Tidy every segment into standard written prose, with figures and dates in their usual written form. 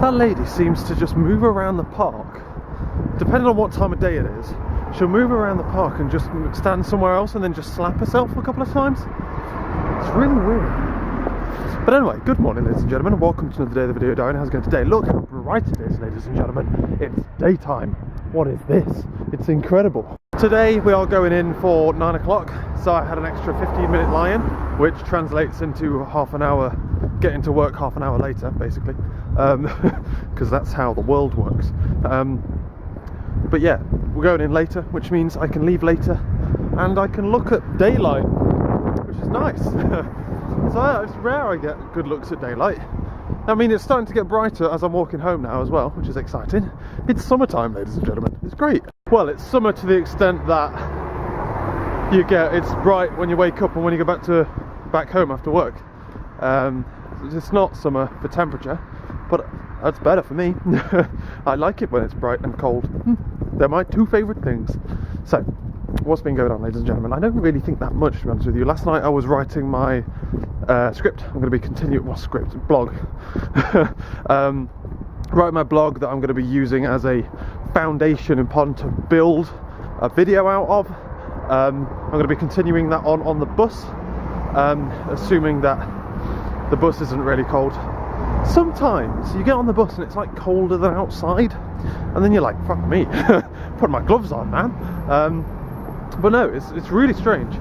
That lady seems to just move around the park, depending on what time of day it is. She'll move around the park and just stand somewhere else and then just slap herself a couple of times. It's really weird. But anyway, good morning ladies and gentlemen, and welcome to another day of the Video Diary. How's it going today? Look how bright it is, ladies and gentlemen. It's daytime. What is this? It's incredible. Today we are going in for 9 o'clock, so I had an extra 15-minute lie-in, which translates into half an hour, getting to work half an hour later, basically, because that's how the world works. But yeah, we're going in later, which means I can leave later and I can look at daylight, which is nice. So it's rare I get good looks at daylight. I mean, it's starting to get brighter as I'm walking home now as well, which is exciting. It's summertime, ladies and gentlemen. It's great. Well, it's summer to the extent that it's bright when you wake up and when you go back home after work. It's not summer for temperature, but that's better for me. I like it when it's bright and cold. They're my two favourite things. So, what's been going on, ladies and gentlemen? I don't really think that much, to be honest with you. Last night I was writing my script. I'm going to be continuing, well, blog. Writing my blog that I'm going to be using as a foundation upon to build a video out of. I'm going to be continuing that on the bus, assuming that the bus isn't really cold. Sometimes you get on the bus and it's like colder than outside, and then you're like, fuck me, put my gloves on, man. But no, it's really strange.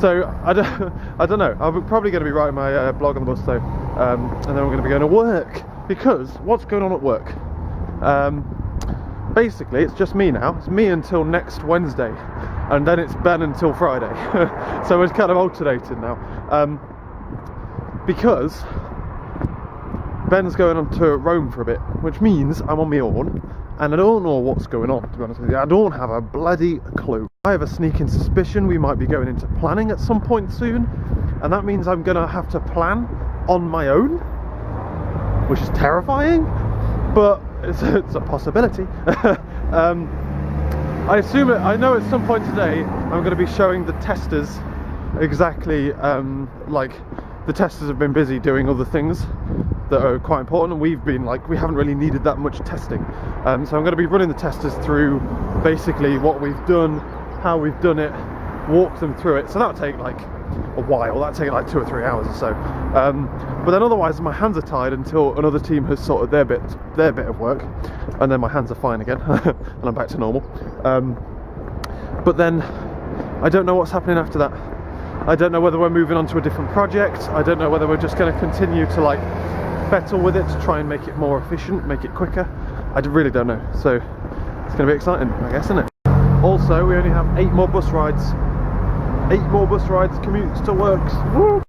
So I don't know. I'm probably going to be writing my blog on the bus though, and then we're going to be going to work, because what's going on at work? Basically, it's just me now. It's me until next Wednesday, and then it's Ben until Friday. So it's kind of alternating now, because Ben's going on to Rome for a bit, which means I'm on my own, and I don't know what's going on, to be honest with you. I don't have a bloody clue. I have a sneaking suspicion we might be going into planning at some point soon, and that means I'm going to have to plan on my own, which is terrifying, but it's a possibility. I know at some point today I'm going to be showing the testers exactly, like the testers have been busy doing other things that are quite important, and we haven't really needed that much testing. So I'm going to be running the testers through basically what we've done, how we've done it, walk them through it. So that'll take like a while. That'll take like 2 or 3 hours or so. But then otherwise my hands are tied until another team has sorted their bit of work, and then my hands are fine again and I'm back to normal. But then I don't know what's happening after that. I don't know whether we're moving on to a different project. I don't know whether we're just going to continue to like fettle with it to try and make it more efficient, make it quicker. I really don't know. So it's going to be exciting, I guess, isn't it? Also, we only have 8 more bus rides. 8 more bus rides, commutes to works. Woo!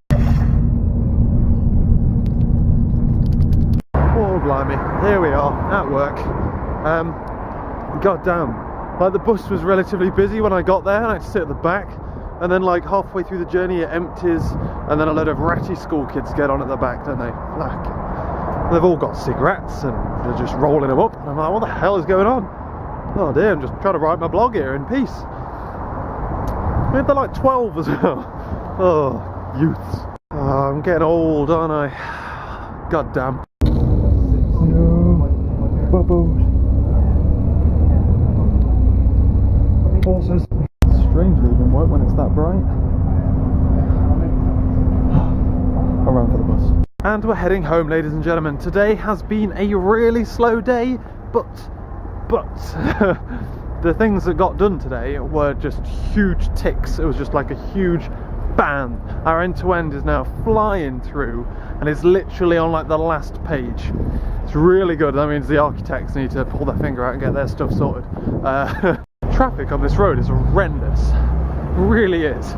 Oh blimey, here we are at work. God damn, like the bus was relatively busy when I got there, and I had to sit at the back, and then like halfway through the journey it empties, and then a load of ratty school kids get on at the back, don't they? Like, they've all got cigarettes and they're just rolling them up, and I'm like, what the hell is going on? Oh dear, I'm just trying to write my blog here in peace. Maybe they're like 12 as well. Oh, youths. Oh, I'm getting old, aren't I? God damn. Horses. Strangely even work when it's that bright. I'll run for the bus. And we're heading home, ladies and gentlemen. Today has been a really slow day, but the things that got done today were just huge ticks. It was just like a huge bam. Our end-to-end is now flying through, and it's literally on like the last page. It's really good. That means the architects need to pull their finger out and get their stuff sorted. Traffic on this road is horrendous. It really is.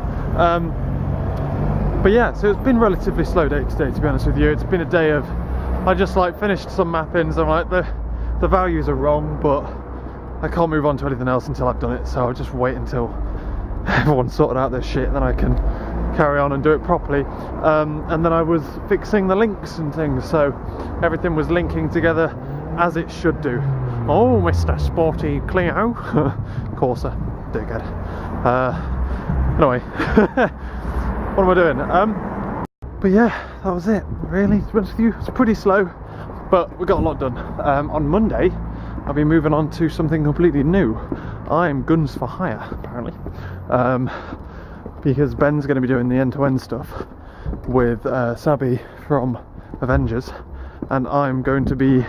But yeah, so it's been a relatively slow day today, to be honest with you. It's been a day of, I just like finished some mappings. I'm like, the values are wrong, but I can't move on to anything else until I've done it, so I'll just wait until everyone's sorted out their shit, then I can carry on and do it properly. And then I was fixing the links and things, so everything was linking together as it should do. Oh, Mr. Sporty Clio. Corsa, dickhead. Anyway, what am I doing? But yeah, that was it, really. To be honest with you, it's pretty slow. But we got a lot done. On Monday, I'll be moving on to something completely new. I'm guns for hire, apparently, because Ben's going to be doing the end-to-end stuff with Sabi from Avengers, and I'm going to be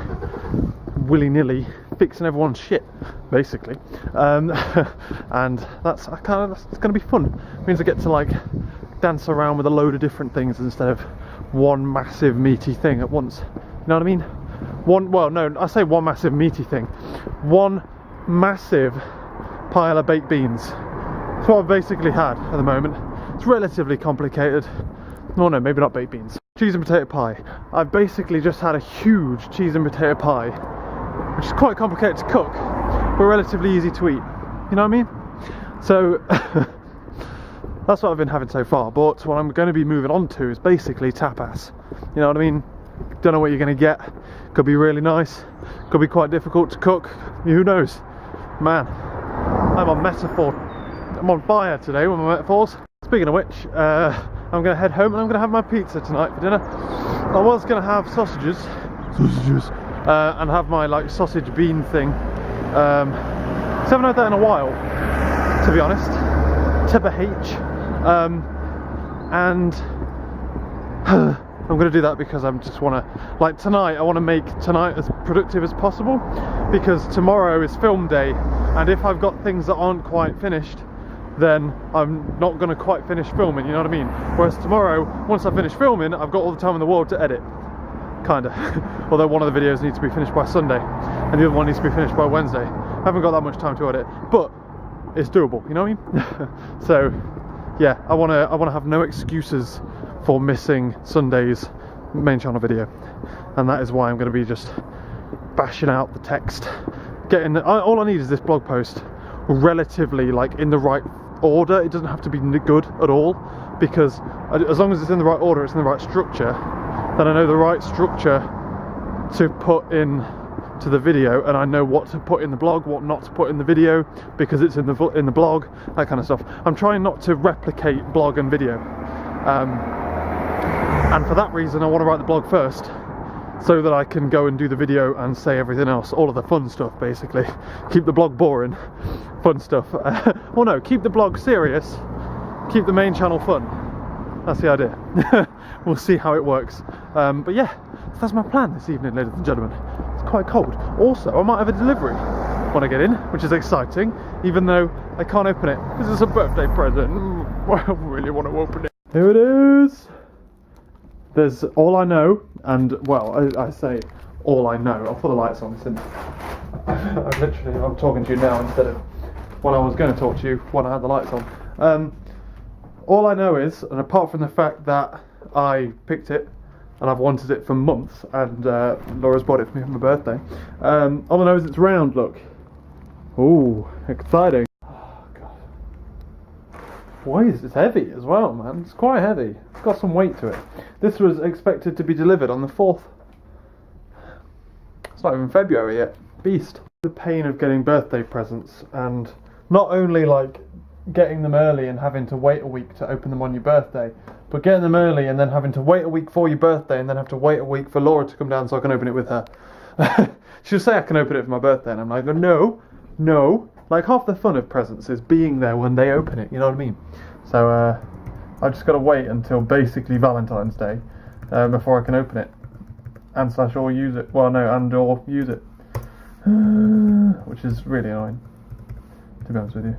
willy-nilly fixing everyone's shit, basically, and that's going to be fun. It means I get to like dance around with a load of different things instead of one massive meaty thing at once. You know what I mean? I say one massive meaty thing. One massive pile of baked beans. That's what I've basically had at the moment. It's relatively complicated. Oh no, maybe not baked beans. Cheese and potato pie. I've basically just had a huge cheese and potato pie, which is quite complicated to cook, but relatively easy to eat. You know what I mean? So that's what I've been having so far. But what I'm going to be moving on to is basically tapas. You know what I mean? Don't know what you're going to get. Could be really nice. Could be quite difficult to cook. Who knows? Man, I'm on metaphor. I'm on fire today with my metaphors. Speaking of which, I'm going to head home and I'm going to have my pizza tonight for dinner. I was going to have sausages, and have my like sausage bean thing. So I haven't had that in a while, to be honest. And I'm going to do that because I just want to, like tonight, I want to make tonight as productive as possible, because tomorrow is film day, and if I've got things that aren't quite finished, then I'm not going to quite finish filming, you know what I mean? Whereas tomorrow, once I finish filming, I've got all the time in the world to edit. Kinda. Although one of the videos needs to be finished by Sunday, and the other one needs to be finished by Wednesday. I haven't got that much time to edit, but it's doable, you know what I mean? So, yeah, I wanna have no excuses for missing Sunday's main channel video, and that is why I'm going to be just bashing out the text. All I need is this blog post relatively like in the right order. It doesn't have to be good at all, because as long as it's in the right order, it's in the right structure, then I know the right structure to put in to the video, and I know what to put in the blog, what not to put in the video, because it's in the blog, that kind of stuff. I'm trying not to replicate blog and video, and for that reason I want to write the blog first, so that I can go and do the video and say everything else, all of the fun stuff basically. Keep the blog boring, fun stuff. Well no, keep the blog serious, keep the main channel fun. That's the idea. We'll see how it works. But yeah, so that's my plan this evening, ladies and gentlemen. It's quite cold. Also, I might have a delivery when I get in, which is exciting, even though I can't open it because it's a birthday present. I really want to open it. Here it is. There's all I know, and well, I say all I know. I'll put the lights on since I'm talking to you now instead of when I was going to talk to you when I had the lights on. All I know is, and apart from the fact that I picked it and I've wanted it for months, and Laura's bought it for me for my birthday, all I know is it's round, look. Ooh, exciting. Oh, God. Why is it heavy as well, man? It's quite heavy. It's got some weight to it. This was expected to be delivered on the 4th. It's not even February yet. Beast. The pain of getting birthday presents, and not only like getting them early and having to wait a week to open them on your birthday, but getting them early and then having to wait a week for your birthday and then have to wait a week for Laura to come down so I can open it with her. She'll say I can open it for my birthday, and I'm like, no. Like, half the fun of presents is being there when they open it, you know what I mean? So I've just got to wait until basically Valentine's Day before I can open it and / or use it. Well, no, and or use it, which is really annoying, to be honest with you.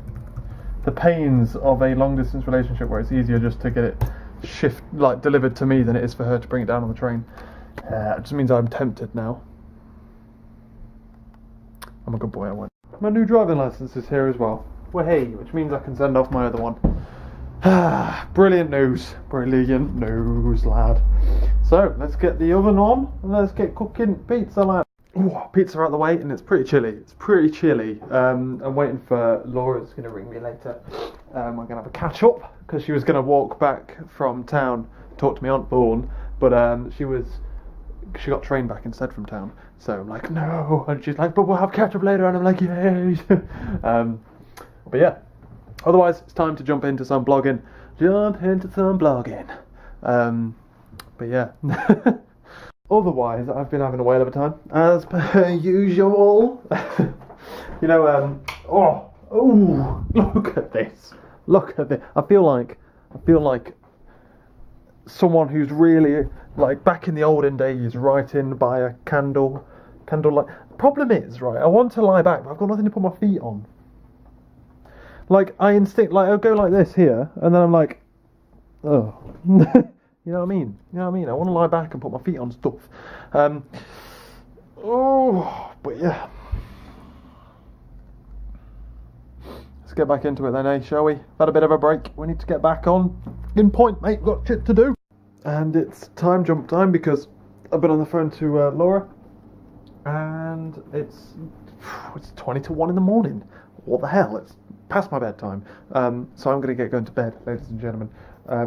The pains of a long distance relationship where it's easier just to get it delivered to me than it is for her to bring it down on the train. It just means I'm tempted now. I'm a good boy, I won't. My new driving licence is here as well. Well, hey, which means I can send off my other one. Brilliant news, lad. So let's get the oven on and let's get cooking pizza, lad. Ooh, pizza out the way, and it's pretty chilly. I'm waiting for Laura's going to ring me later. We're going to have a catch up because she was going to walk back from town, talk to me Aunt Vaughan, but she got trained back instead from town. So I'm like, no, and she's like, but we'll have catch up later, and I'm like, yay. But yeah, otherwise it's time to jump into some blogging. But yeah. otherwise, I've been having a whale of a time, as per usual. You know, oh, look at this. Look at this. I feel like someone who's really, like, back in the olden days, writing by a candlelight. Problem is, right, I want to lie back, but I've got nothing to put my feet on. Like, I'll go like this here, and then I'm like, oh. You know what I mean? You know what I mean? I want to lie back and put my feet on stuff. But yeah. Let's get back into it then, eh, shall we? Had a bit of a break. We need to get back on in point, mate. We've got shit to do. And it's jump time, because I've been on the phone to Laura, and it's 20 to 1 in the morning. What the hell? It's past my bedtime. So I'm going to get going to bed, ladies and gentlemen.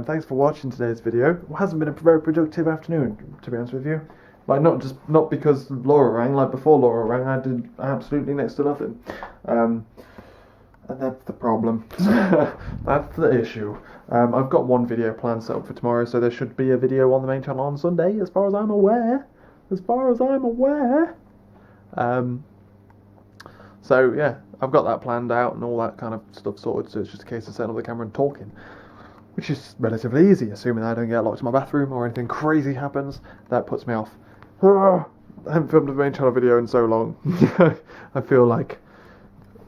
Thanks for watching today's video. It hasn't been a very productive afternoon, to be honest with you. Like, not because Laura rang. Like, before Laura rang, I did absolutely next to nothing. And that's the problem. That's the issue. I've got one video planned set up for tomorrow, so there should be a video on the main channel on Sunday, as far as I'm aware. So yeah, I've got that planned out and all that kind of stuff sorted, so it's just a case of setting up the camera and talking, which is relatively easy, assuming I don't get locked in my bathroom or anything crazy happens. That puts me off. I haven't filmed a main channel video in so long. I feel like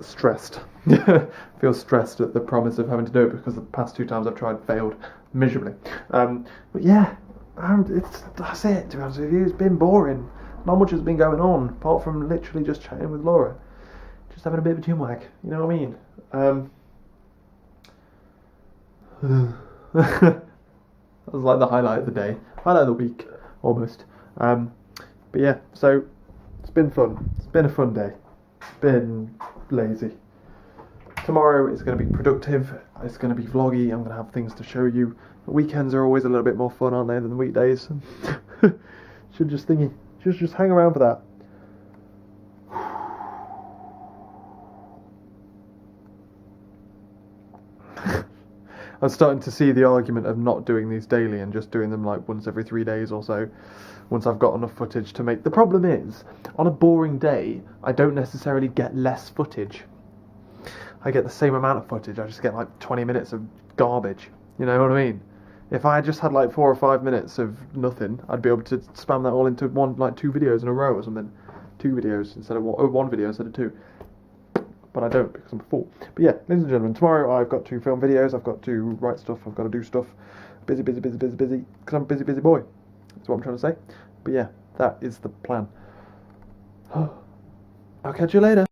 stressed. I feel stressed at the promise of having to do it, because the past 2 times I've tried failed miserably. But yeah, that's it, to be honest with you. It's been boring. Not much has been going on, apart from literally just chatting with Laura. Just having a bit of a chinwag, you know what I mean? That was like the highlight of the day. Highlight of the week, almost. But yeah, so it's been fun. It's been a fun day. It's been lazy. Tomorrow is going to be productive. It's going to be vloggy. I'm going to have things to show you. The weekends are always a little bit more fun, aren't they, than the weekdays? Should just hang around for that. I'm starting to see the argument of not doing these daily and just doing them like once every 3 days or so, once I've got enough footage to make. The problem is, on a boring day, I don't necessarily get less footage. I get the same amount of footage, I just get like 20 minutes of garbage. You know what I mean? If I just had like 4 or 5 minutes of nothing, I'd be able to spam that all into 2 videos in a row or something. 2 videos instead of one video instead of 2. But I don't, because I'm a fool. But yeah, ladies and gentlemen, tomorrow I've got to film videos, I've got to write stuff, I've got to do stuff. Busy, because I'm a busy boy. That's what I'm trying to say. But yeah, that is the plan. I'll catch you later.